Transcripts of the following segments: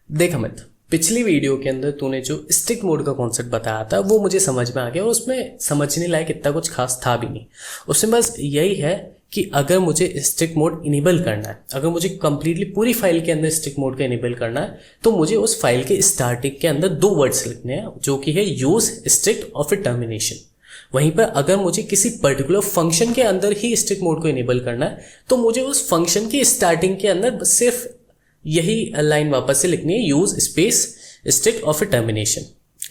देख अमित, पिछली वीडियो के अंदर तूने जो स्ट्रिक्ट मोड का कॉन्सेप्ट बताया था वो मुझे समझ में आ गया और उसमें समझने लायक इतना कुछ खास था भी नहीं। उसमें बस यही है कि अगर मुझे स्ट्रिक्ट मोड इनेबल करना है, अगर मुझे कंप्लीटली पूरी फाइल के अंदर स्ट्रिक्ट मोड का इनेबल करना है, तो मुझे उस फाइल के स्टार्टिंग के अंदर दो वर्ड्स लिखने हैं जो कि है यूज स्ट्रिक्ट और फिर टर्मिनेशन। वहीं पर अगर मुझे किसी पर्टिकुलर फंक्शन के अंदर ही स्ट्रिक्ट मोड को इनेबल करना है तो मुझे उस फंक्शन की स्टार्टिंग के अंदर सिर्फ यही लाइन वापस से लिखनी है, यूज स्पेस स्ट्रिक्ट और फिर टर्मिनेशन।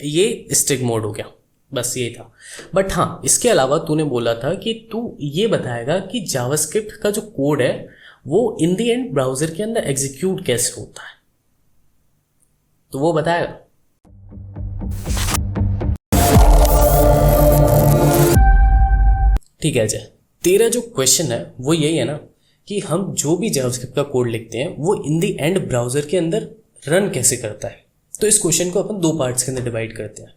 ये स्ट्रिक्ट मोड हो गया, बस ये था। बट हाँ, इसके अलावा तूने बोला था कि तू ये बताएगा कि जावास्क्रिप्ट का जो कोड है वो इन दी एंड ब्राउजर के अंदर एग्जीक्यूट कैसे होता है, तो वो बताएगा। ठीक है अजय, तेरा जो क्वेश्चन है वो यही है ना कि हम जो भी जावास्क्रिप्ट का कोड लिखते हैं वो इन दी एंड ब्राउजर के अंदर रन कैसे करता है। तो इस क्वेश्चन को अपन दो पार्ट्स के अंदर डिवाइड करते हैं।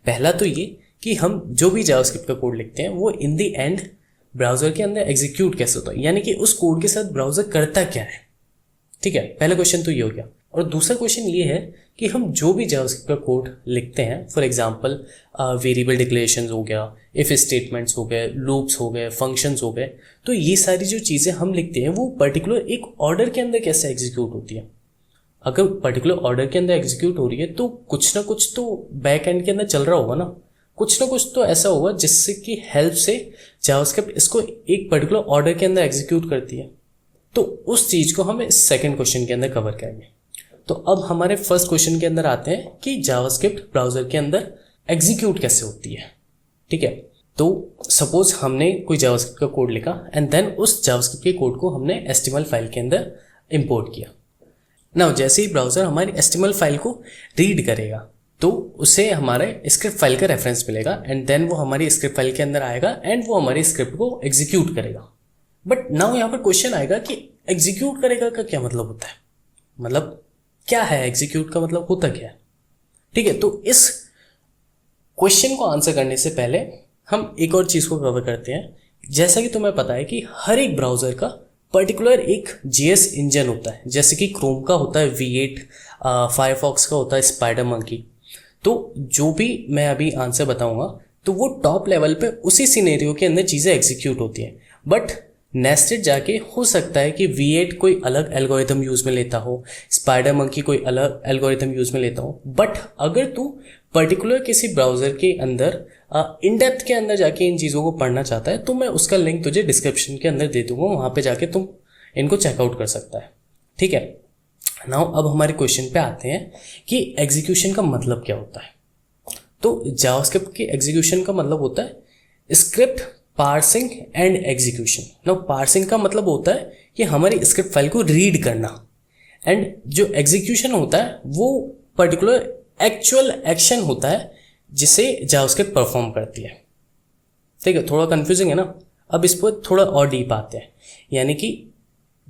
पहला तो ये कि हम जो भी जावास्क्रिप्ट का कोड लिखते हैं वो इन दी एंड ब्राउजर के अंदर एग्जीक्यूट कैसे होता है, यानी कि उस कोड के साथ ब्राउजर करता क्या है। ठीक है, पहला क्वेश्चन तो ये हो गया। और दूसरा क्वेश्चन ये है कि हम जो भी जावास्क्रिप्ट का कोड लिखते हैं, फॉर एग्जांपल वेरिएबल डिक्लेरेशंस हो गया, इफ स्टेटमेंट्स हो गए, लूप्स हो गए, फंक्शंस हो गए, तो ये सारी जो चीज़ें हम लिखते हैं वो पर्टिकुलर एक ऑर्डर के अंदर कैसे एग्जीक्यूट होती है। अगर पर्टिकुलर ऑर्डर के अंदर एग्जीक्यूट हो रही है तो कुछ ना कुछ तो बैक एंड के अंदर चल रहा होगा ना, कुछ ना कुछ तो ऐसा होगा जिससे कि हेल्प से जावास्क्रिप्ट इसको एक पर्टिकुलर ऑर्डर के अंदर एग्जीक्यूट करती है। तो उस चीज़ को हम इस सेकेंड क्वेश्चन के अंदर कवर करेंगे। तो अब हमारे फर्स्ट क्वेश्चन के अंदर आते हैं कि जावास्क्रिप्ट ब्राउजर के अंदर एग्जीक्यूट कैसे होती है। ठीक है, तो सपोज हमने कोई जावास्क्रिप्ट का कोड लिखा एंड देन उस जावास्क्रिप्ट के कोड को हमने HTML फाइल के अंदर इंपोर्ट किया। नाउ जैसे ही ब्राउजर हमारी HTML फाइल को रीड करेगा तो उसे हमारे स्क्रिप्ट फाइल का रेफरेंस मिलेगा एंड देन वो हमारी स्क्रिप्ट फाइल के अंदर आएगा एंड वो हमारी स्क्रिप्ट को एग्जीक्यूट करेगा। बट नाउ यहाँ पर क्वेश्चन आएगा कि एग्जीक्यूट करेगा का क्या मतलब होता है, मतलब क्या है एग्जीक्यूट का मतलब होता क्या है। ठीक है, तो इस क्वेश्चन को आंसर करने से पहले हम एक और चीज़ को कवर करते हैं। जैसा कि तुम्हें पता है कि हर एक ब्राउज़र का पर्टिकुलर एक JS इंजन होता है, जैसे कि क्रोम का होता है V8, फायरफॉक्स का होता है स्पाइडर मंकी। तो जो भी मैं अभी आंसर बताऊंगा तो वो टॉप लेवल पे उसी सिनेरियो के अंदर चीज़ें एग्जीक्यूट होती हैं। बट नेस्टेड जाके हो सकता है कि V8 कोई अलग एल्गोरिथम यूज़ में लेता हो, स्पाइडर मंकी कोई अलग एल्गोरिथम यूज़ में लेता हो। बट अगर तू पर्टिकुलर किसी ब्राउज़र के अंदर इन डेप्थ के अंदर जाके इन चीज़ों को पढ़ना चाहता है तो मैं उसका लिंक तुझे डिस्क्रिप्शन के अंदर दे दूंगा, वहाँ पे जाके तुम इनको चेकआउट कर सकता है। ठीक है, नाउ अब हमारे क्वेश्चन पे आते हैं कि एग्जीक्यूशन का मतलब क्या होता है। तो जावास्क्रिप्ट के एग्जीक्यूशन का मतलब होता है script parsing and execution. Now parsing का मतलब होता है कि हमारी स्क्रिप्ट फाइल को रीड करना, एंड जो एग्जीक्यूशन होता है वो पर्टिकुलर एक्चुअल एक्शन होता है जिसे जावास्क्रिप्ट परफॉर्म करती है। ठीक है, थोड़ा कंफ्यूजिंग है ना। अब इस पर थोड़ा और डीप आते हैं, यानी कि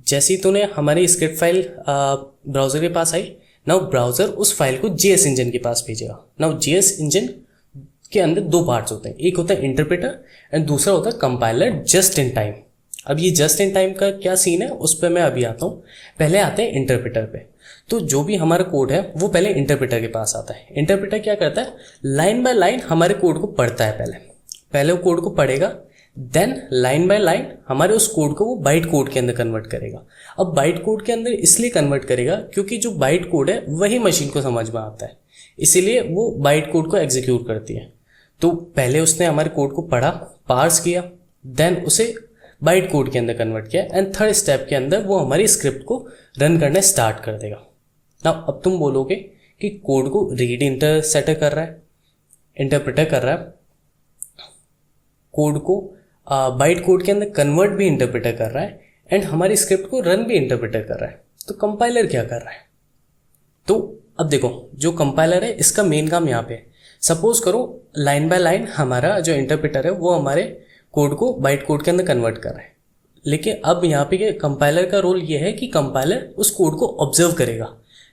जैसे ही तूने हमारी स्क्रिप्ट फाइल ब्राउज़र के पास आई, नाउ ब्राउज़र उस फाइल को JS इंजन के पास भेजेगा। नाउ JS इंजन के अंदर दो पार्ट्स होते हैं, एक होता है इंटरप्रेटर एंड दूसरा होता है कंपाइलर जस्ट इन टाइम। अब ये जस्ट इन टाइम का क्या सीन है उस पर मैं अभी आता हूँ। पहले आते हैं इंटरप्रेटर पे। तो जो भी हमारा कोड है वो पहले इंटरप्रेटर के पास आता है। इंटरप्रेटर क्या करता है, लाइन बाय लाइन हमारे कोड को पढ़ता है। पहले वो कोड को पढ़ेगा, देन लाइन बाय लाइन हमारे उस कोड को वो बाइट कोड के अंदर कन्वर्ट करेगा। अब बाइट कोड के अंदर इसलिए कन्वर्ट करेगा क्योंकि जो बाइट कोड है वही मशीन को समझ में आता है, इसीलिए वो बाइट कोड को एग्जीक्यूट करती है। तो पहले उसने हमारे कोड को पढ़ा, पार्स किया, देन उसे बाइट कोड के अंदर कन्वर्ट किया एंड थर्ड स्टेप के अंदर वो हमारी स्क्रिप्ट को रन करना स्टार्ट कर देगा। नाउ अब तुम बोलोगे कि कोड को रीड इंटरसेटर कर रहा है, इंटरप्रेटर कर रहा है, कोड को बाइट कोड के अंदर कन्वर्ट भी इंटरप्रेटर कर रहा है एंड हमारी स्क्रिप्ट को रन भी इंटरप्रेटर कर रहा है, तो कंपाइलर क्या कर रहा है। तो अब देखो, जो कंपाइलर है इसका मेन काम यहाँ पे है। सपोज करो लाइन बाय लाइन हमारा जो इंटरप्रेटर है वो हमारे कोड को बाइट कोड के अंदर कन्वर्ट कर रहा है, लेकिन अब यहाँ पे कंपाइलर का रोल ये है कि कंपाइलर उस कोड को ऑब्जर्व करेगा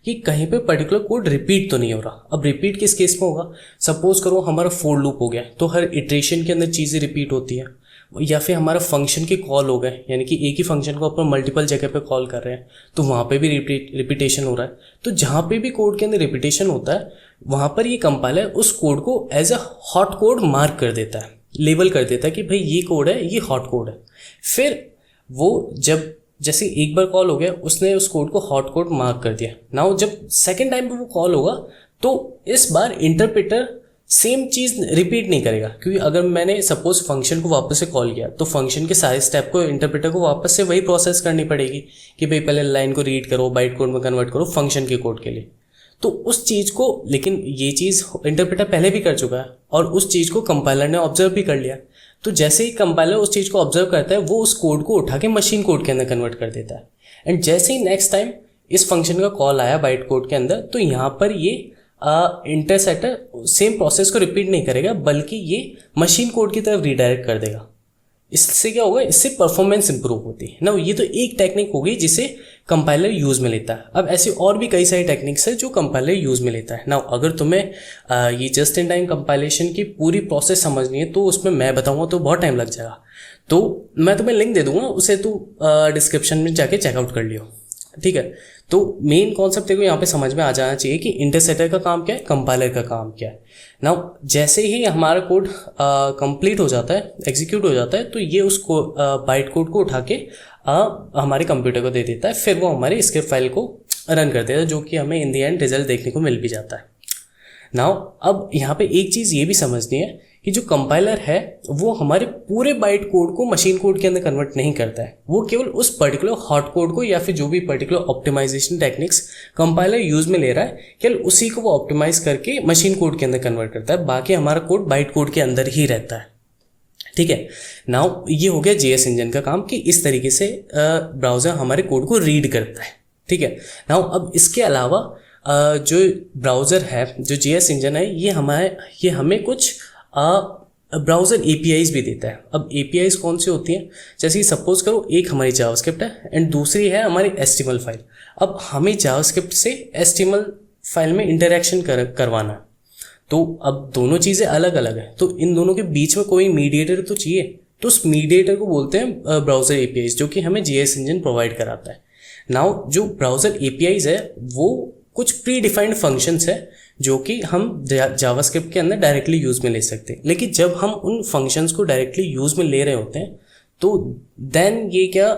कि कहीं पे पर्टिकुलर कोड रिपीट तो नहीं हो रहा। अब रिपीट किस केस में होगा, सपोज करो हमारा फॉर लूप हो गया तो हर इटरेशन के अंदर चीज़ें रिपीट होती है, या फिर हमारा फंक्शन के कॉल हो गए, यानी कि एक ही फंक्शन को अपन मल्टीपल जगह पे कॉल कर रहे हैं तो वहाँ पे भी रिपीटेशन हो रहा है। तो जहाँ पे भी कोड के अंदर रिपीटेशन होता है वहाँ पर ये कंपाइलर उस कोड को as a hot code mark कर देता है, लेबल कर देता है कि भाई ये कोड है, ये हॉट कोड है। फिर वो जब जैसे एक बार कॉल हो गया, उसने उस कोड को हॉट कोड मार्क कर दिया। नाउ जब सेकेंड टाइम पे वो कॉल होगा तो इस बार इंटरप्रेटर सेम चीज़ रिपीट नहीं करेगा, क्योंकि अगर मैंने सपोज फंक्शन को वापस से कॉल किया तो फंक्शन के सारे स्टेप को इंटरप्रेटर को वापस से वही प्रोसेस करनी पड़ेगी कि भाई पहले लाइन को रीड करो, बाइट कोड में कन्वर्ट करो फंक्शन के कोड के लिए। तो उस चीज़ को, लेकिन ये चीज़ इंटरप्रेटर पहले भी कर चुका है और उस चीज़ को कंपाइलर ने ऑब्जर्व भी कर लिया। तो जैसे ही कंपाइलर उस चीज़ को ऑब्जर्व करता है वो उस कोड को उठा के मशीन कोड के अंदर कन्वर्ट कर देता है। एंड जैसे ही नेक्स्ट टाइम इस फंक्शन का कॉल आया बाइट कोड के अंदर तो यहाँ पर ये इंटरसेप्टर सेम प्रोसेस को रिपीट नहीं करेगा बल्कि ये मशीन कोड की तरफ रीडायरेक्ट कर देगा। इससे क्या होगा, इससे परफॉर्मेंस इंप्रूव होती है ना। ये तो एक टेक्निक हो गई जिसे कंपाइलर यूज में लेता है। अब ऐसी और भी कई सारी टेक्निक्स है जो कंपाइलर यूज में लेता है ना। अगर तुम्हें ये जस्ट इन टाइम कंपाइलेशन की पूरी प्रोसेस समझनी है तो उसमें मैं बताऊंगा तो बहुत टाइम लग जाएगा। तो मैं तुम्हें लिंक दे दूंगा, उसे तू डिस्क्रिप्शन में जाके चेकआउट कर लियो, ठीक है। तो मेन कॉन्सेप्ट देखो यहाँ पे समझ में आ जाना चाहिए कि इंटरसेप्टर का काम क्या है, कंपाइलर का काम क्या है। नाउ जैसे ही हमारा कोड कंप्लीट हो जाता है, एग्जीक्यूट हो जाता है, तो ये उस बाइट कोड को उठा के हमारे कंप्यूटर को दे देता है। फिर वो हमारे स्क्रिप्ट फाइल को रन कर देता है, जो कि हमें इन दी एंड रिजल्ट देखने को मिल भी जाता है। नाउ अब यहाँ पे एक चीज़ ये भी समझनी है कि जो कंपाइलर है वो हमारे पूरे बाइट कोड को मशीन कोड के अंदर कन्वर्ट नहीं करता है। वो केवल उस पर्टिकुलर हॉट कोड को या फिर जो भी particular optimization techniques compiler use में ले रहा है, केवल उसी को वो ऑप्टिमाइज करके मशीन कोड के अंदर कन्वर्ट करता है। बाकी हमारा कोड बाइट कोड के अंदर ही रहता है, ठीक है। नाउ ये हो गया जेएस इंजन का काम कि इस तरीके से ब्राउजर हमारे कोड को रीड करता है, ठीक है। नाउ अब इसके अलावा जो ब्राउज़र है, जो जेएस इंजन है, ये हमें कुछ ब्राउज़र एपीआईज भी देता है। अब एपीआईज कौन सी होती हैं, जैसे कि सपोज करो एक हमारी जावास्क्रिप्ट है एंड दूसरी है हमारी एचटीएमएल फाइल। अब हमें जावास्क्रिप्ट से एचटीएमएल फाइल में इंटरेक्शन करवाना है, तो अब दोनों चीज़ें अलग अलग हैं, तो इन दोनों के बीच में कोई मीडिएटर तो चाहिए। तो उस मीडिएटर को बोलते हैं ब्राउज़र एपीआईज, जो कि हमें जेएस इंजन प्रोवाइड कराता है। नाउ जो ब्राउज़र एपीआईज है वो कुछ प्री डिफाइंड फंक्शंस है जो कि हम जावास्क्रिप्ट के अंदर डायरेक्टली यूज़ में ले सकते हैं। लेकिन जब हम उन फंक्शंस को डायरेक्टली यूज़ में ले रहे होते हैं तो देन ये क्या,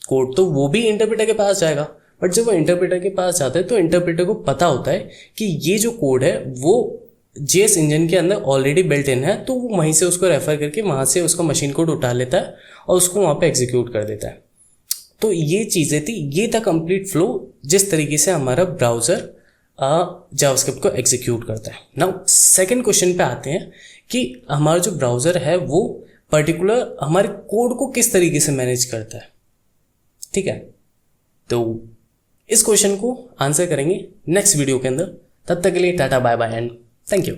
कोड तो वो भी इंटरप्रेटर के पास जाएगा, बट जब वो इंटरप्रेटर के पास जाता है तो इंटरप्रेटर को पता होता है कि ये जो कोड है वो जेएस इंजन के अंदर ऑलरेडी बिल्ट इन है, तो वो वहीं से उसको रेफर करके वहाँ से उसका मशीन कोड उठा लेता है और उसको वहाँ पे एग्जीक्यूट कर देता है। तो ये चीज़ें थी, ये था कंप्लीट फ्लो जिस तरीके से हमारा ब्राउज़र जावास्क्रिप्ट को एग्जीक्यूट करता है। नाउ सेकंड क्वेश्चन पे आते हैं कि हमारा जो ब्राउज़र है वो पर्टिकुलर हमारे कोड को किस तरीके से मैनेज करता है, ठीक है। तो इस क्वेश्चन को आंसर करेंगे नेक्स्ट वीडियो के अंदर। तब तक के लिए tata bye bye and thank you.